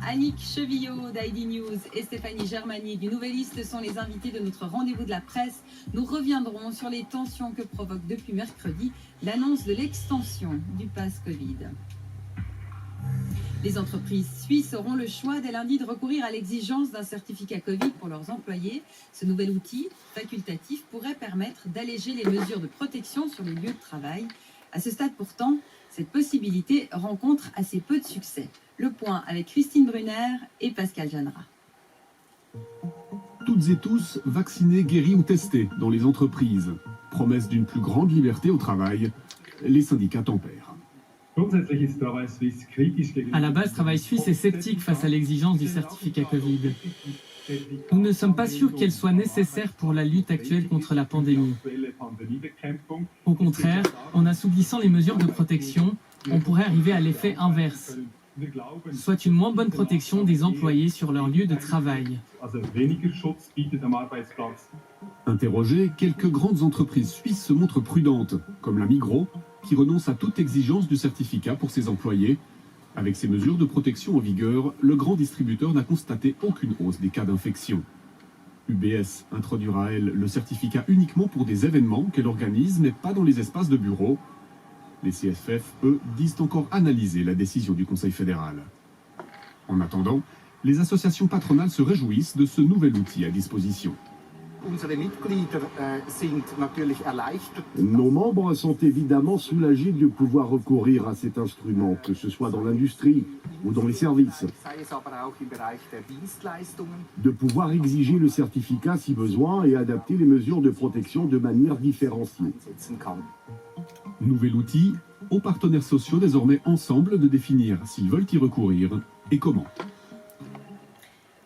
Annick Chevillot d'ID News et Stéphanie Germani du Nouvelliste sont les invités de notre rendez-vous de la presse. Nous reviendrons sur les tensions que provoque depuis mercredi l'annonce de l'extension du pass Covid. Les entreprises suisses auront le choix dès lundi de recourir à l'exigence d'un certificat Covid pour leurs employés. Ce nouvel outil facultatif pourrait permettre d'alléger les mesures de protection sur les lieux de travail. À ce stade pourtant, cette possibilité rencontre assez peu de succès. Le point avec Christine Brunner et Pascal Janra. Toutes et tous vaccinés, guéris ou testés dans les entreprises. Promesse d'une plus grande liberté au travail, les syndicats tempèrent. À la base, Travail Suisse est sceptique face à l'exigence du certificat Covid. Nous ne sommes pas sûrs qu'elle soit nécessaire pour la lutte actuelle contre la pandémie. Au contraire, en assouplissant les mesures de protection, on pourrait arriver à l'effet inverse, soit une moins bonne protection des employés sur leur lieu de travail. Interrogées, quelques grandes entreprises suisses se montrent prudentes, comme la Migros, qui renonce à toute exigence du certificat pour ses employés. Avec ces mesures de protection en vigueur, le grand distributeur n'a constaté aucune hausse des cas d'infection. UBS introduira, elle, le certificat uniquement pour des événements qu'elle organise, mais pas dans les espaces de bureau. Les CFF, eux, disent encore analyser la décision du Conseil fédéral. En attendant, les associations patronales se réjouissent de ce nouvel outil à disposition. Nos membres sont évidemment soulagés de pouvoir recourir à cet instrument, que ce soit dans l'industrie ou dans les services. De pouvoir exiger le certificat si besoin et adapter les mesures de protection de manière différenciée. Nouvel outil, aux partenaires sociaux désormais ensemble de définir s'ils veulent y recourir et comment.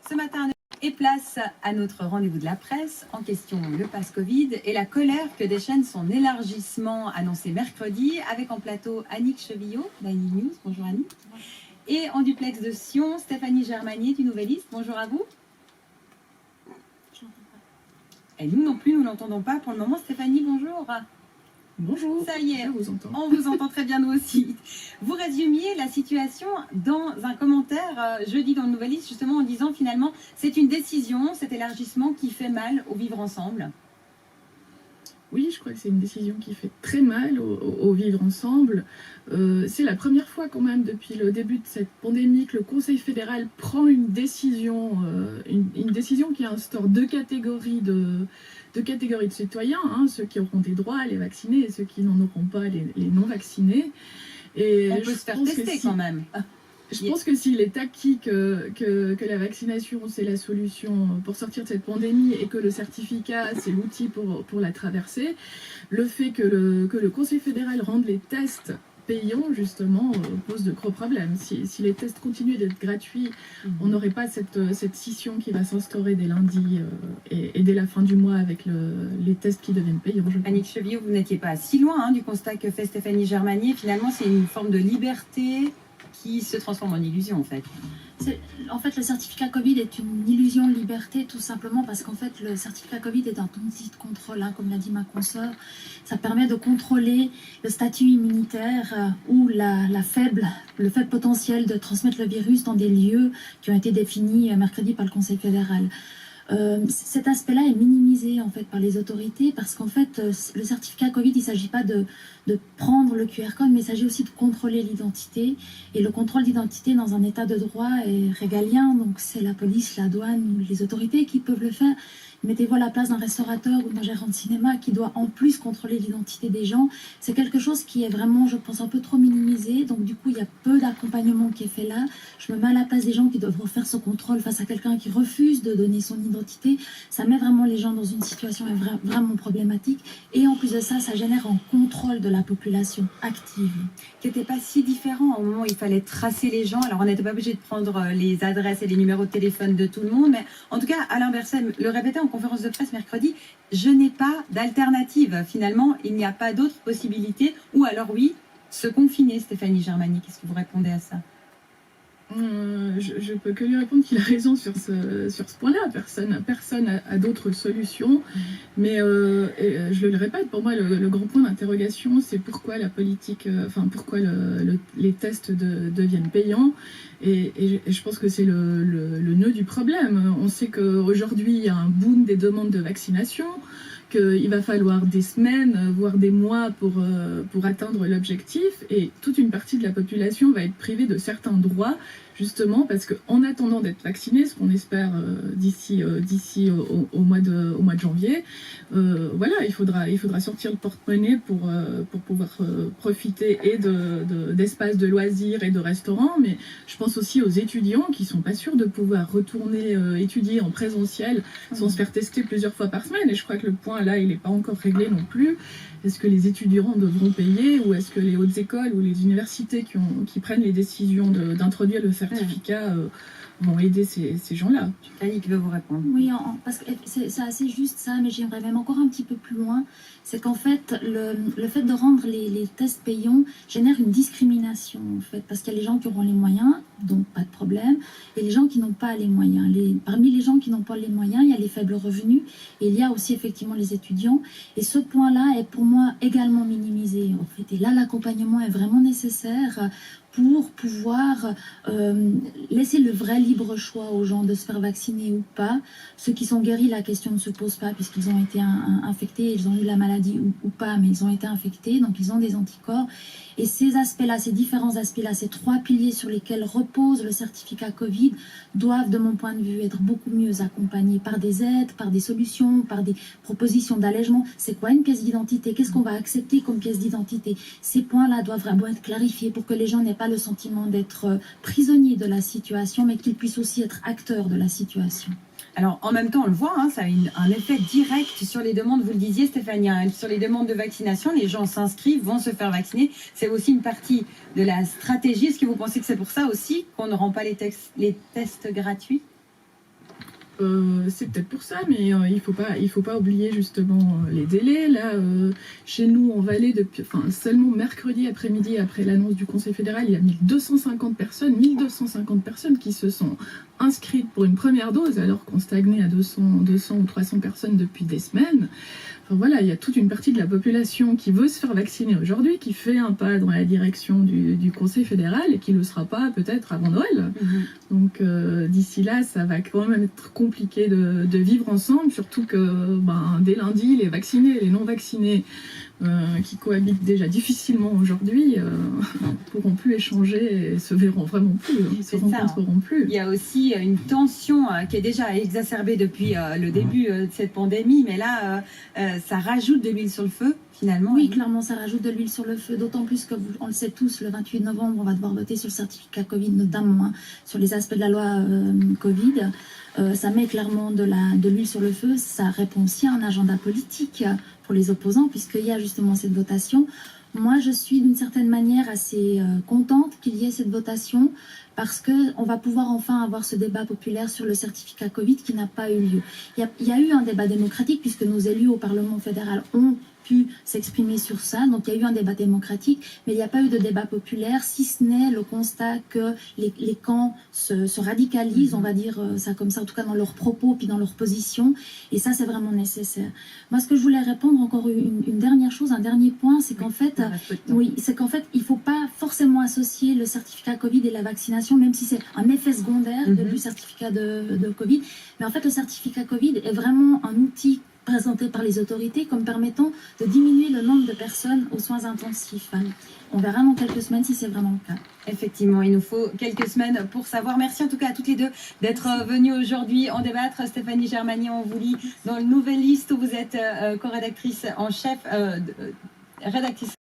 Ce matin, et place à notre rendez-vous de la presse. En question, le pass Covid et la colère que déchaîne son élargissement annoncé mercredi, avec en plateau Annick Chevillot d'ID News. Bonjour Annick. Et en duplex de Sion, Stéphanie Germani du Nouvelliste. Bonjour à vous. Et nous non plus, nous n'entendons pas pour le moment. Stéphanie, bonjour. Bonjour, ça y est, je vous entends. On vous entend très bien nous aussi. Vous résumiez la situation dans un commentaire jeudi dans le Nouvelliste, justement en disant finalement c'est une décision, cet élargissement qui fait mal au vivre ensemble. Oui, je crois que c'est une décision qui fait très mal au vivre ensemble. C'est la première fois quand même depuis le début de cette pandémie que le Conseil fédéral prend une décision qui instaure deux catégories de citoyens, hein, ceux qui auront des droits, les vaccinés, et ceux qui n'en auront pas, les non vaccinés. Et on peut se faire tester quand même. Je pense que s'il est acquis que la vaccination c'est la solution pour sortir de cette pandémie et que le certificat c'est l'outil pour la traverser, le fait que le Conseil fédéral rende les tests payants justement pose de gros problèmes. Si les tests continuaient d'être gratuits, on n'aurait pas cette scission qui va s'instaurer dès lundi et dès la fin du mois avec les tests qui deviennent payants. Annick Chevillot, vous n'étiez pas si loin du constat que fait Stéphanie Germani. Finalement, c'est une forme de liberté qui se transforme en illusion en fait. En fait, le certificat Covid est une illusion de liberté tout simplement parce qu'en fait, le certificat Covid est un outil de contrôle, hein, comme l'a dit ma consoeur. Ça permet de contrôler le statut immunitaire ou le faible potentiel de transmettre le virus dans des lieux qui ont été définis mercredi par le Conseil fédéral. Cet aspect-là est minimisé en fait par les autorités parce qu'en fait le certificat Covid, il ne s'agit pas de prendre le QR code, mais il s'agit aussi de contrôler l'identité, et le contrôle d'identité dans un état de droit est régalien, donc c'est la police, la douane ou les autorités qui peuvent le faire. Mettez-vous à la place d'un restaurateur ou d'un gérant de cinéma qui doit en plus contrôler l'identité des gens. C'est quelque chose qui est vraiment, je pense, un peu trop minimisé. Donc du coup, il y a peu d'accompagnement qui est fait là. Je me mets à la place des gens qui doivent refaire ce contrôle face à quelqu'un qui refuse de donner son identité. Ça met vraiment les gens dans une situation vraiment problématique. Et en plus de ça, ça génère un contrôle de la population active. Qui n'était pas si différent au moment où il fallait tracer les gens. Alors on n'était pas obligé de prendre les adresses et les numéros de téléphone de tout le monde. Mais en tout cas, Alain Berset le répétait en conférence de presse mercredi, je n'ai pas d'alternative. Finalement, il n'y a pas d'autre possibilité. Ou alors oui, se confiner, Stéphanie Germani. Qu'est-ce que vous répondez à ça? Je peux que lui répondre qu'il a raison sur ce point-là. Personne a d'autres solutions. Mais je le répète, pour moi, le grand point d'interrogation, c'est pourquoi la politique, pourquoi les tests deviennent payants. Et je pense que c'est le nœud du problème. On sait qu'aujourd'hui, il y a un boom des demandes de vaccination, qu'il va falloir des semaines, voire des mois pour atteindre l'objectif. Et toute une partie de la population va être privée de certains droits, justement parce qu'en attendant d'être vacciné, ce qu'on espère d'ici au mois de janvier, il faudra sortir le porte-monnaie pour pouvoir profiter et d'espaces de loisirs et de restaurants. Mais je pense aussi aux étudiants qui sont pas sûrs de pouvoir retourner étudier en présentiel sans se faire tester plusieurs fois par semaine. Et je crois que le point là, il n'est pas encore réglé non plus. Est-ce que les étudiants devront payer, ou est-ce que les hautes écoles ou les universités qui prennent les décisions d'introduire le certificat vont aider ces gens-là? Annick veut vous répondre. Oui, parce que c'est assez juste ça, mais j'aimerais même encore un petit peu plus loin. C'est qu'en fait, le fait de rendre les tests payants génère une discrimination, en fait, parce qu'il y a les gens qui auront les moyens, donc pas de problème, et les gens qui n'ont pas les moyens. Parmi les gens qui n'ont pas les moyens, il y a les faibles revenus, et il y a aussi effectivement les étudiants. Et ce point-là est pour moi également minimisé, en fait. Et là, l'accompagnement est vraiment nécessaire pour pouvoir laisser le vrai libre choix aux gens de se faire vacciner ou pas. Ceux qui sont guéris, la question ne se pose pas puisqu'ils ont été infectés, ils ont eu la maladie ou pas, mais ils ont été infectés, donc ils ont des anticorps. Et ces aspects-là, ces différents aspects-là, ces trois piliers sur lesquels repose le certificat Covid doivent, de mon point de vue, être beaucoup mieux accompagnés par des aides, par des solutions, par des propositions d'allègement. C'est quoi une pièce d'identité? Qu'est-ce qu'on va accepter comme pièce d'identité? Ces points-là doivent vraiment être clarifiés pour que les gens n'aient pas le sentiment d'être prisonniers de la situation, mais qu'ils puissent aussi être acteurs de la situation. Alors, en même temps, on le voit, ça a un effet direct sur les demandes, vous le disiez Stéphanie, sur les demandes de vaccination, les gens s'inscrivent, vont se faire vacciner. C'est aussi une partie de la stratégie. Est-ce que vous pensez que c'est pour ça aussi qu'on ne rend pas les tests gratuits ? C'est peut-être pour ça, mais il faut pas oublier justement les délais. Là, chez nous en Valais, seulement mercredi après-midi, après l'annonce du Conseil fédéral, il y a 1250 personnes qui se sont inscrites pour une première dose, alors qu'on stagnait à 200 ou 300 personnes depuis des semaines. Enfin, voilà, il y a toute une partie de la population qui veut se faire vacciner aujourd'hui, qui fait un pas dans la direction du Conseil fédéral et qui ne le sera pas peut-être avant Noël. Donc d'ici là, ça va quand même être compliqué de vivre ensemble, surtout que dès lundi, les vaccinés et les non-vaccinés qui cohabitent déjà difficilement aujourd'hui ne pourront plus échanger et se verront vraiment plus, se rencontreront plus. Il y a aussi une tension qui est déjà exacerbée depuis le début de cette pandémie, mais là, ça rajoute de l'huile sur le feu, finalement. Oui, clairement, ça rajoute de l'huile sur le feu, d'autant plus que, on le sait tous, le 28 novembre, on va devoir voter sur le certificat Covid, notamment sur les aspects de la loi Covid. Ça met clairement de l'huile sur le feu, ça répond aussi à un agenda politique pour les opposants, puisqu'il y a justement cette votation. Moi, je suis d'une certaine manière assez contente qu'il y ait cette votation, parce qu'on va pouvoir enfin avoir ce débat populaire sur le certificat Covid qui n'a pas eu lieu. Il y a eu un débat démocratique, puisque nos élus au Parlement fédéral ont pu s'exprimer sur ça, donc il y a eu un débat démocratique, mais il n'y a pas eu de débat populaire, si ce n'est le constat que les camps se radicalisent, on va dire ça comme ça, en tout cas dans leurs propos puis dans leurs positions, et ça c'est vraiment nécessaire. Moi, ce que je voulais répondre, encore une dernière chose, un dernier point, c'est qu'en fait, il ne faut pas forcément associer le certificat Covid et la vaccination, même si c'est un effet secondaire du certificat de Covid, mais en fait le certificat Covid est vraiment un outil présenté par les autorités comme permettant de diminuer le nombre de personnes aux soins intensifs. On verra dans quelques semaines si c'est vraiment le cas. Effectivement, il nous faut quelques semaines pour savoir. Merci en tout cas à toutes les deux d'être venues aujourd'hui en débattre. Stéphanie Germanier, on vous lit dans le Nouvelliste où vous êtes co-rédactrice en chef, rédactrice